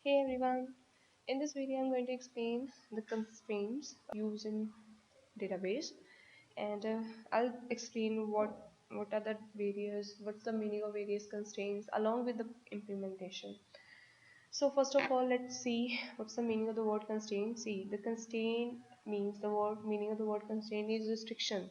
Hey everyone, in this video I'm going to explain the constraints used in database and I'll explain what are the what's the meaning of various constraints along with the implementation. So first of all, let's see what's the meaning of the word constraint. See, the constraint means the word meaning of the word constraint is restriction.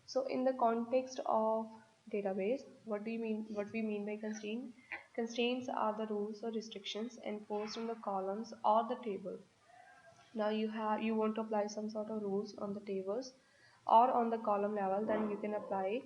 So in the context of database, what we mean by constraint? Constraints are the rules or restrictions enforced in the columns or the table. Now you want to apply some sort of rules on the tables or on the column level, then you can apply,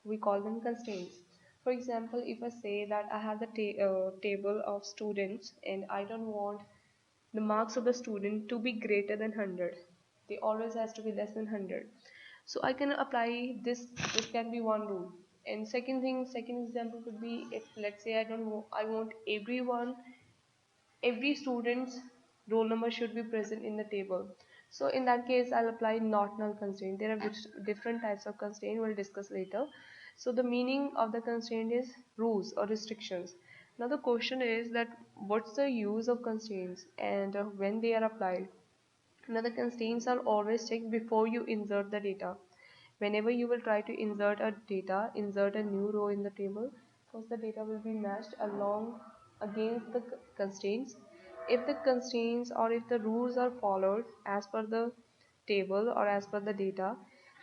we call them constraints. For example, if I say that I have the table of students and I don't want the marks of the student to be greater than 100, they always has to be less than 100. So I can apply this can be one rule. And second example could be, if let's say I want every student's roll number should be present in the table. So in that case, I'll apply not null constraint. There are different types of constraint we'll discuss later. So the meaning of the constraint is rules or restrictions. Now the question is that what's the use of constraints and when they are applied. Now the constraints are always checked before you insert the data. Whenever you will try to insert a new row in the table, first the data will be matched along against the constraints. If the constraints or if the rules are followed as per the table or as per the data,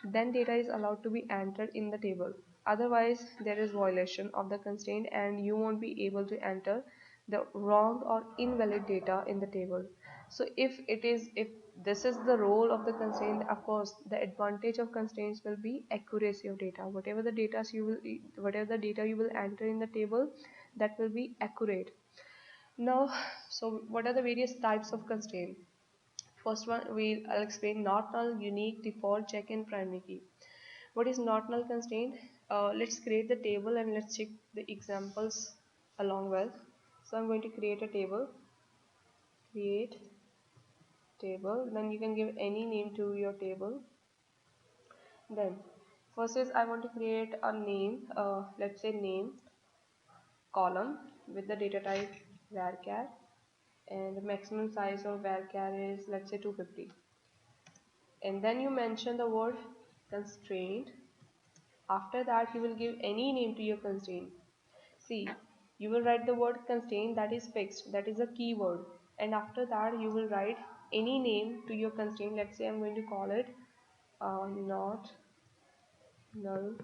then data is allowed to be entered in the table. Otherwise, there is violation of the constraint and you won't be able to enter the wrong or invalid data in the table. So if this is the role of the constraint, of course the advantage of constraints will be accuracy of data. Whatever the data you will enter in the table, that will be accurate. Now, so what are the various types of constraint? First one, I'll explain not null, unique, default, check, and primary key. What is not null constraint? Let's create the table and let's check the examples along well. So I'm going to create a table. Create table. Then you can give any name to your table. Then first is I want to create a name. Let's say name column with the data type varchar, and the maximum size of varchar is, let's say, 250. And then you mention the word constraint. After that you will give any name to your constraint. See, you will write the word constraint, that is fixed, that is a keyword, and after that you will write any name to your constraint. Let's say I'm going to call it not null.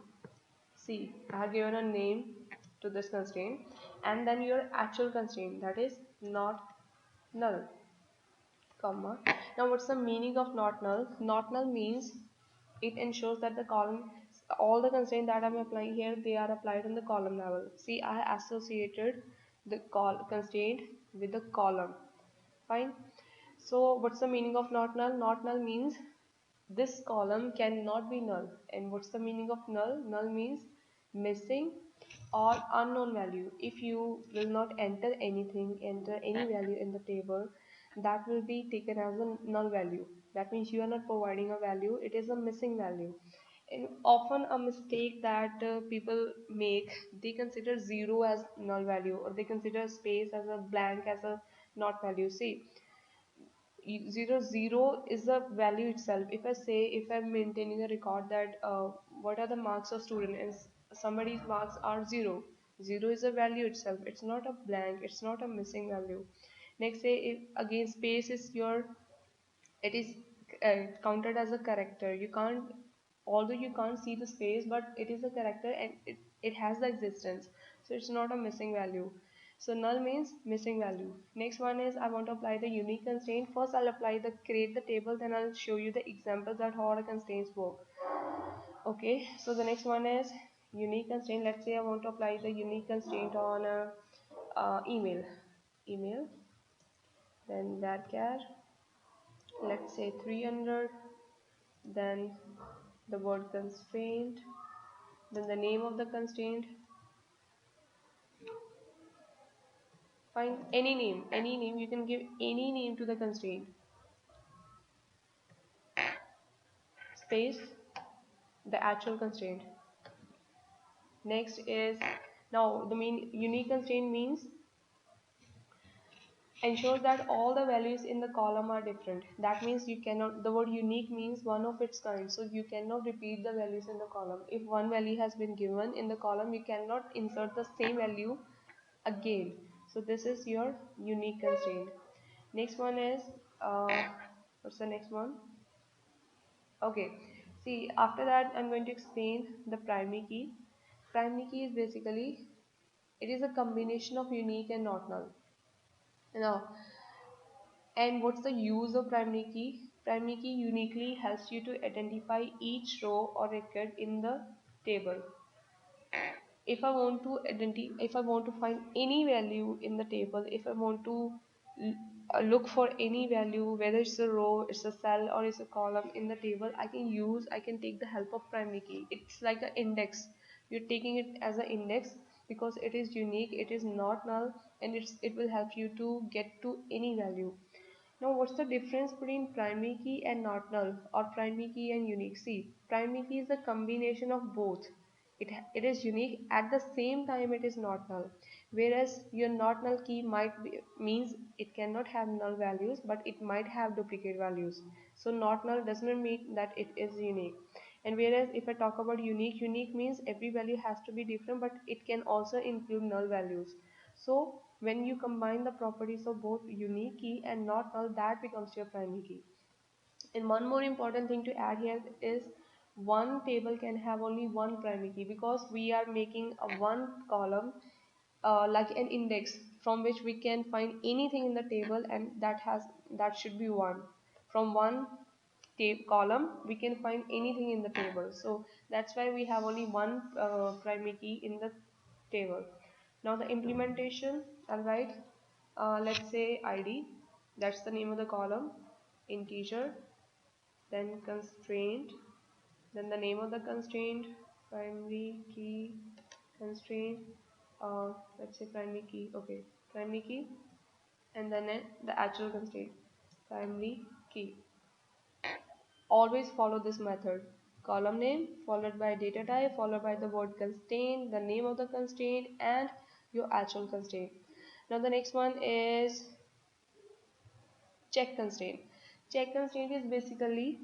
See, I have given a name to this constraint, and then your actual constraint, that is not null, comma. Now what's the meaning of not null? Not null means it ensures that the column, all the constraints that I'm applying here, they are applied on the column level. See, I associated the constraint with the column. Fine. So what's the meaning of not null? Not null means this column cannot be null. And what's the meaning of null? Null means missing or unknown value. If you will not enter any value in the table, that will be taken as a null value. That means you are not providing a value, it is a missing value. And often a mistake that people make, they consider zero as null value, or they consider space as a blank as a not value. See, 0 is the value itself. If I say, if I'm maintaining a record that what are the marks of student and somebody's marks are 0, 0 is a value itself, it's not a blank, it's not a missing value. Next, say if again space is your, it is counted as a character. You can't, although you can't see the space, but it is a character and it has the existence, so it's not a missing value. So null means missing value. Next one is I want to apply the unique constraint. First I'll apply the create the table, then I'll show you the examples that how the constraints work. Okay, so the next one is unique constraint. Let's say I want to apply the unique constraint on email, then varchar, let's say 300, then the word constraint, then the name of the constraint. Find any name, you can give any name to the constraint, space, the actual constraint. Next is, now the main unique constraint means ensures that all the values in the column are different. That means you cannot, the word unique means one of its kind, so you cannot repeat the values in the column. If one value has been given in the column, you cannot insert the same value again. So this is your unique constraint. Next one is what's the next one? Okay, see, after that I'm going to explain the primary key. Primary key is basically, it is a combination of unique and not null. Now, and what's the use of primary key? Primary key uniquely helps you to identify each row or record in the table. If I want to identify, if I want to find any value in the table, if I want to look for any value, whether it's a row, it's a cell, or it's a column in the table, I can take the help of primary key. It's like an index. You're taking it as an index because it is unique, it is not null, and it will help you to get to any value. Now, what's the difference between primary key and not null, or primary key and unique? See, primary key is a combination of both. It is unique, at the same time it is not null. Whereas your not null key might be, means it cannot have null values, but it might have duplicate values. So not null does not mean that it is unique. And whereas if I talk about unique, unique means every value has to be different, but it can also include null values. So when you combine the properties of both unique key and not null, that becomes your primary key. And one more important thing to add here is one table can have only one primary key, because we are making a one column like an index from which we can find anything in the table, and that should be one. From one column we can find anything in the table, so that's why we have only one primary key in the table. Now the implementation, I'll write let's say id, that's the name of the column, integer, then constraint, then the name of the constraint, primary key constraint, let's say primary key, okay, primary key, and then the actual constraint, primary key. Always follow this method: column name followed by data type followed by the word constraint, the name of the constraint, and your actual constraint. Now the next one is check constraint. Check constraint is basically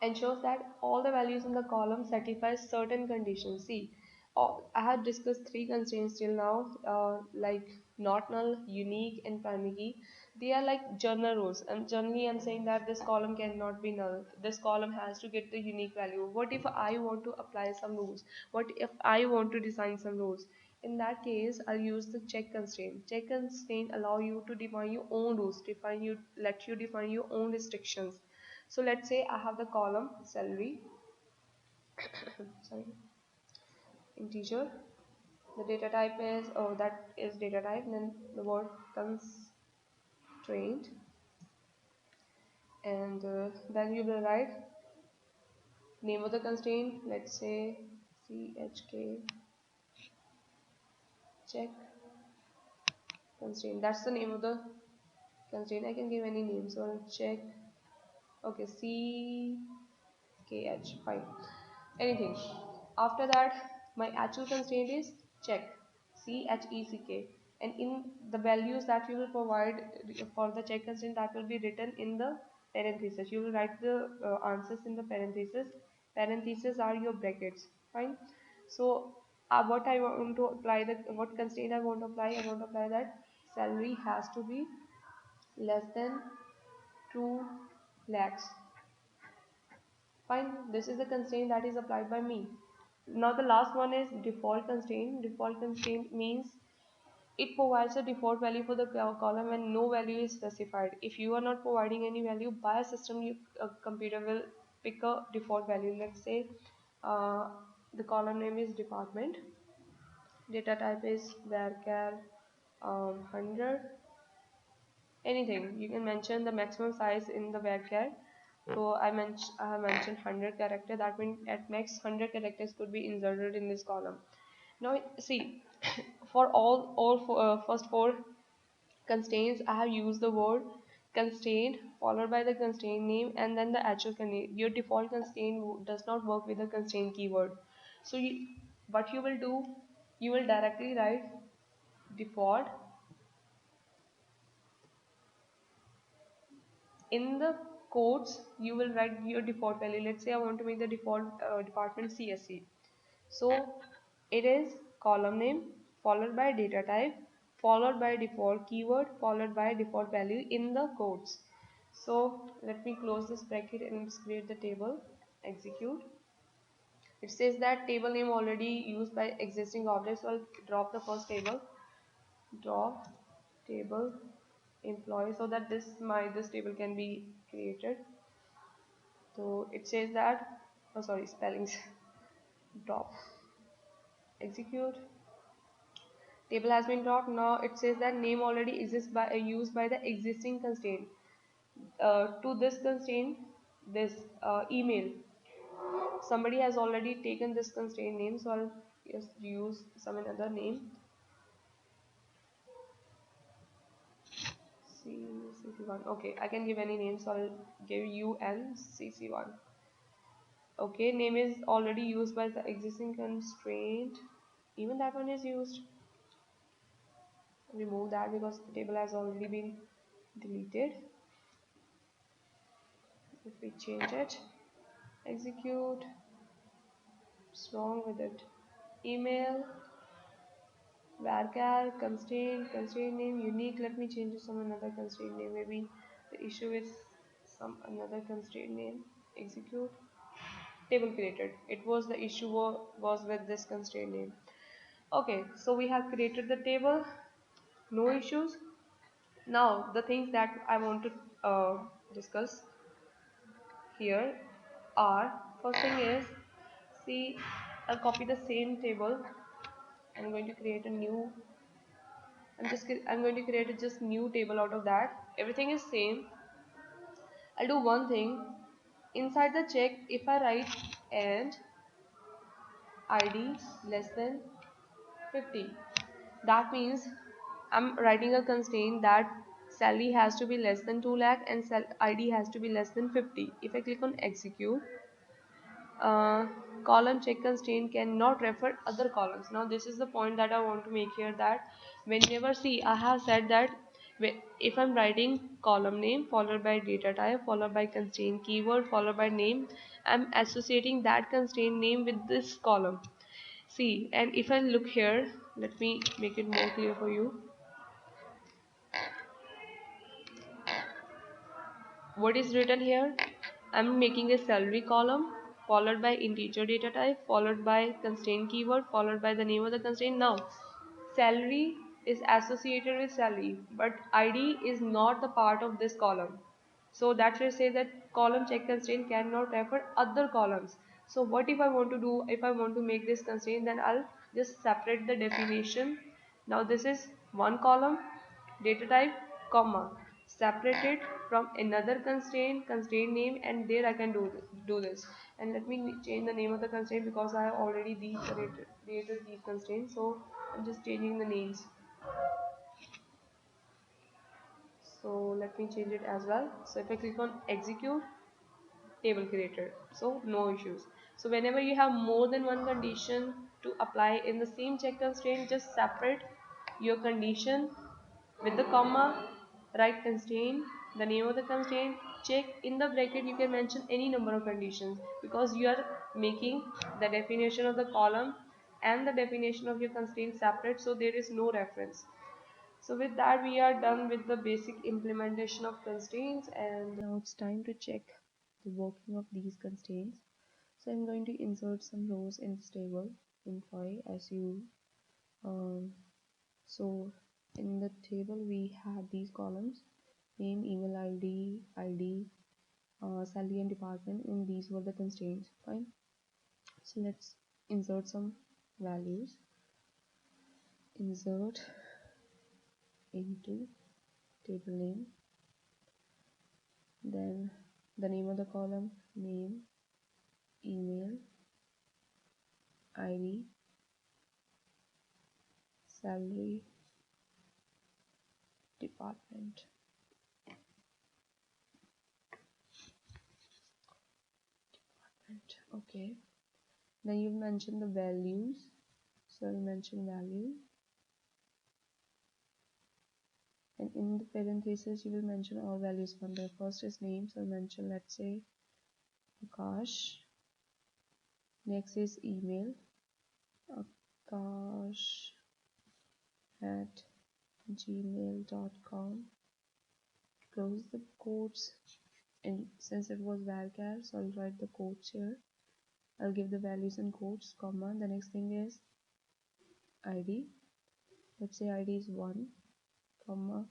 ensures that all the values in the column satisfy certain conditions. See, I have discussed three constraints till now, like not null, unique, and primary key. They are like general rules, and generally I'm saying that this column cannot be null. This column has to get the unique value. What if I want to apply some rules? What if I want to design some rules? In that case, I'll use the check constraint. Check constraint allow you to define your own rules, let you define your own restrictions. So let's say I have the column salary, sorry, integer. The data type is, oh, that is data type. Then the word constraint, and then you will write name of the constraint. Let's say chk check constraint. That's the name of the constraint. I can give any name. So I'll check. Okay, CKH, fine, anything. After that, my actual constraint is check, CHECK, and in the values that you will provide for the check constraint, that will be written in the parenthesis. You will write the answers in the parenthesis. Parentheses are your brackets, fine. So what I want to apply, the what constraint I want to apply, I want to apply that salary has to be less than 2 lakhs. Fine, this is the constraint that is applied by me. Now the last one is default constraint. Default constraint means it provides a default value for the column when no value is specified. If you are not providing any value, by a system, your computer will pick a default value. Let's say uh, the column name is department, data type is varchar 100, anything. You can mention the maximum size in the varchar. So I have mentioned 100 character. That means at max 100 characters could be inserted in this column. Now see, for all four, first four constraints, I have used the word constraint followed by the constraint name and then the actual constraint. Your default constraint does not work with the constraint keyword. So what you will do, you will directly write default in the quotes you will write your default value. Let's say I want to make the default department CSE. So it is column name followed by data type followed by default keyword followed by default value in the quotes. So let me close this bracket and let's create the table. Execute. It says that table name already used by existing objects. So I'll drop the first table. Drop table employee so that this table can be created. So it says that, oh sorry, spellings. Drop. Execute. Table has been dropped. Now it says that name already exists by used by the existing constraint. To this constraint, this email, somebody has already taken this constraint name, so I'll just use some another name. CC1. Okay, I can give any name, so I'll give UNCC1. Okay, name is already used by the existing constraint. Even that one is used. Remove that because the table has already been deleted. If we change it, execute. What's wrong with it? Email, varchar, constraint name, unique. Let me change to some another constraint name. Maybe the issue is some another constraint name. Execute. Table created. It was the issue was with this constraint name. Okay, so we have created the table. No issues. Now the things that I want to discuss here are, first thing is, see, I'll copy the same table. I'm going to create a new, I'm going to create a just new table out of that. Everything is same. I'll do one thing. Inside the check, if I write and ID less than 50, that means I'm writing a constraint that salary has to be less than 2 lakh and ID has to be less than 50. If I click on execute, uh, column check constraint cannot refer other columns. Now this is the point that I want to make here, that whenever, see, I have said that if I'm writing column name followed by data type followed by constraint keyword followed by name, I'm associating that constraint name with this column. See, and if I look here, let me make it more clear for you. What is written here? I'm making a salary column followed by integer data type followed by constraint keyword followed by the name of the constraint. Now salary is associated with salary, but ID is not the part of this column. So that's why I say that column check constraint cannot refer other columns. So what if I want to do, if I want to make this constraint, then I'll just separate the definition. Now this is one column, data type, comma, separate it from another constraint name, and there I can do this. And let me change the name of the constraint because I have already created these constraints, so I'm just changing the names. So let me change it as well. So if I click on execute, table created, so no issues. So whenever you have more than one condition to apply in the same check constraint, just separate your condition with the comma, write constraint, the name of the constraint, check. In the bracket you can mention any number of conditions because you are making the definition of the column and the definition of your constraint separate, so there is no reference. So with that we are done with the basic implementation of constraints, and now it's time to check the working of these constraints. So I'm going to insert some rows in this table in phi as you so in the table we have these columns: name, email ID, salary and department, and these were the constraints. Fine. So let's insert some values. Insert into table name, then the name of the column, name, email, ID, salary, department. Okay, then you mention the values, so I'll mention value, and in the parenthesis you will mention all values from there. First is name, so I'll mention, let's say, Akash. Next is email, akash@gmail.com. Close the quotes, and since it was varchar, so I'll write the quotes here. I'll give the values in quotes, comma. The next thing is ID. Let's say ID is 1, comma.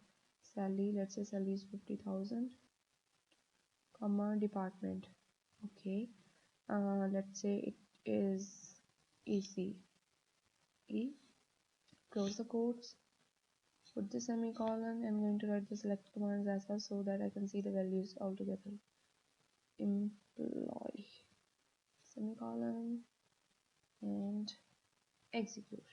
Salary, let's say salary is 50,000, comma. Department, okay. Let's say it is EC. Close the quotes, put the semicolon. I'm going to write the select commands as well so that I can see the values all together. Employee, semicolon, and execute.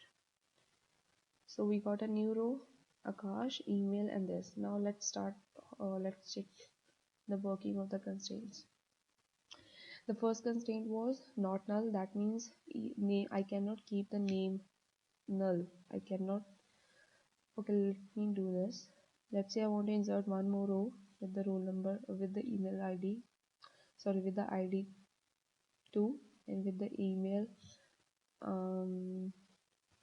So we got a new row, Akash, email, and this. Now let's start, let's check the working of the constraints. The first constraint was not null. That means I cannot keep the name null. I cannot. Okay, let me do this. Let's say I want to insert one more row with the roll number, with the email ID, sorry, with the ID 2, and with the email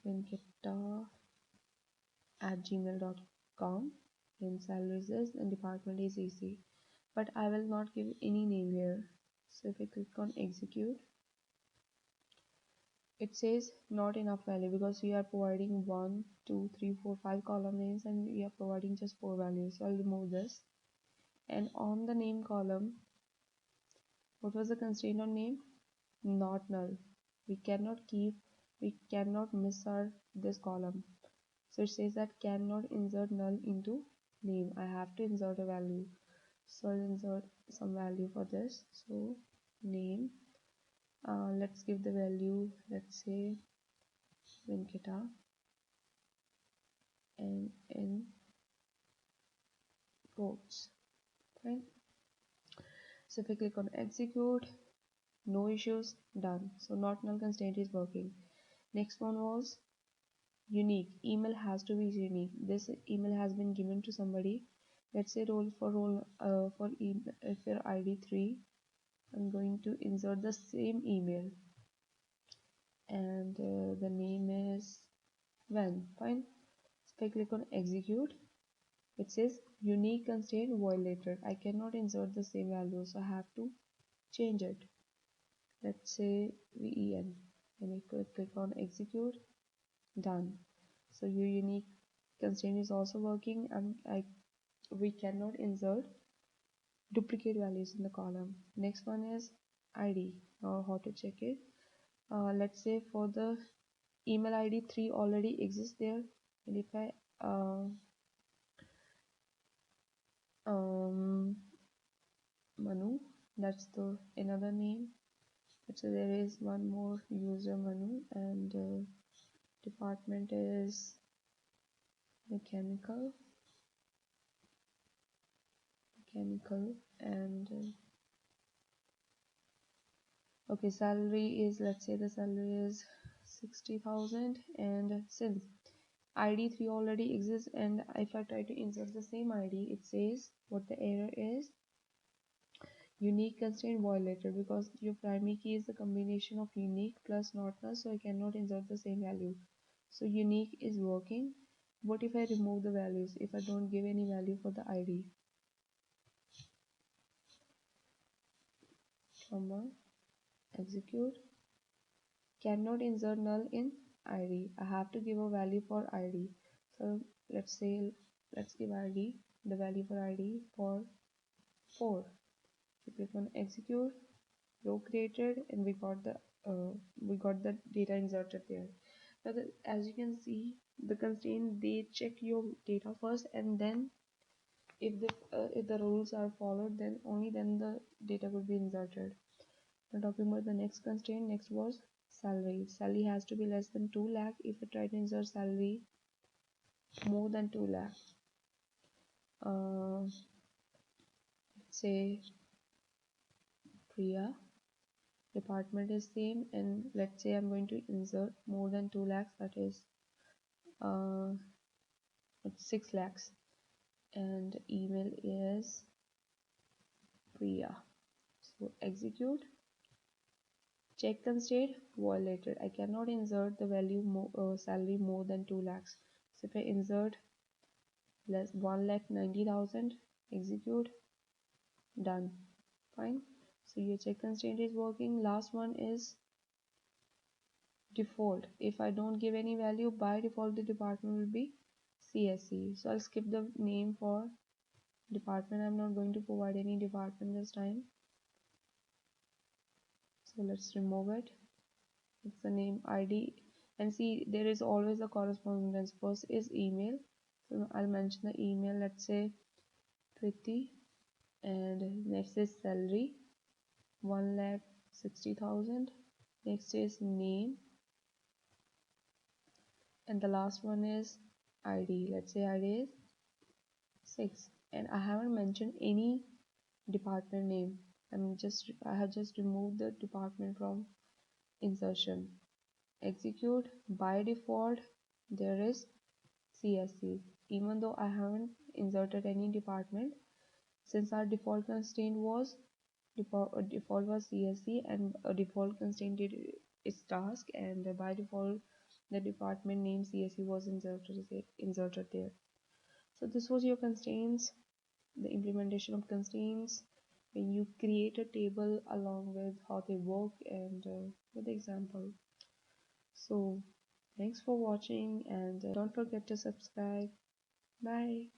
venkata@gmail.com, and salaries is, and department is EC. But I will not give any name here. So if I click on execute, it says not enough value because we are providing 1, 2, 3, 4, 5 column names and we are providing just 4 values. So I'll remove this. And on the name column, what was the constraint on name? Not null. We cannot insert this column. So it says that cannot insert null into name. I have to insert a value. So I'll insert some value for this. So name, let's give the value, let's say Venkata, and in quotes. Fine. So if I click on execute, no issues, done. So not null constraint is working. Next one was unique. Email has to be unique. This email has been given to somebody. Let's say for if your ID 3, I'm going to insert the same email, and the name is when. Fine. So if I click on execute, it says unique constraint violated. I cannot insert the same value, so I have to change it. Let's say VEN, and I click on execute, done. So your unique constraint is also working, and we cannot insert duplicate values in the column. Next one is ID. Now how to check it? Let's say for the email ID 3 already exists there, and if I Manu, that's the another name. So there is one more user Manu, and department is mechanical, and okay, salary is, let's say the salary is 60,000, and since ID 3 already exists, and if I try to insert the same ID, it says what the error is: unique constraint violated, because your primary key is the combination of unique plus not null, so I cannot insert the same value. So unique is working. What if I remove the values? If I don't give any value for the ID, comma, execute, cannot insert null in ID. I have to give a value for ID. So let's give ID, the value for ID for 4. So click on execute, row created, and we got the data inserted there. Now as you can see, the constraint, they check your data first, and then if the rules are followed, then only then the data would be inserted. Now talking about the next constraint, next was salary. Salary has to be less than 2 lakh. If I try to insert salary more than 2 lakh, let's say Priya, department is same, and let's say I'm going to insert more than 2 lakhs, that is 6 lakhs. and email is Priya. So execute. Check constraint violated. I cannot insert the value salary more than 2 lakhs. So if I insert less 1,90,000, execute, done. Fine. So your check constraint is working. Last one is default. If I don't give any value, by default the department will be CSE. So I'll skip the name for department. I'm not going to provide any department this time. So let's remove it. It's the name, ID, and see there is always a correspondence. First is email, so I'll mention the email, let's say Priti, and next is salary 1,60,000. Next is name, and the last one is ID. Let's say ID is 6, and I haven't mentioned any department name. I have just removed the department from insertion. Execute. By default there is CSC, even though I haven't inserted any department, since our default constraint was default was CSC, and a default constraint did its task, and by default the department name CSC was inserted there. So this was your constraints, the implementation of constraints when you create a table along with how they work and with the example. So thanks for watching, and don't forget to subscribe. Bye.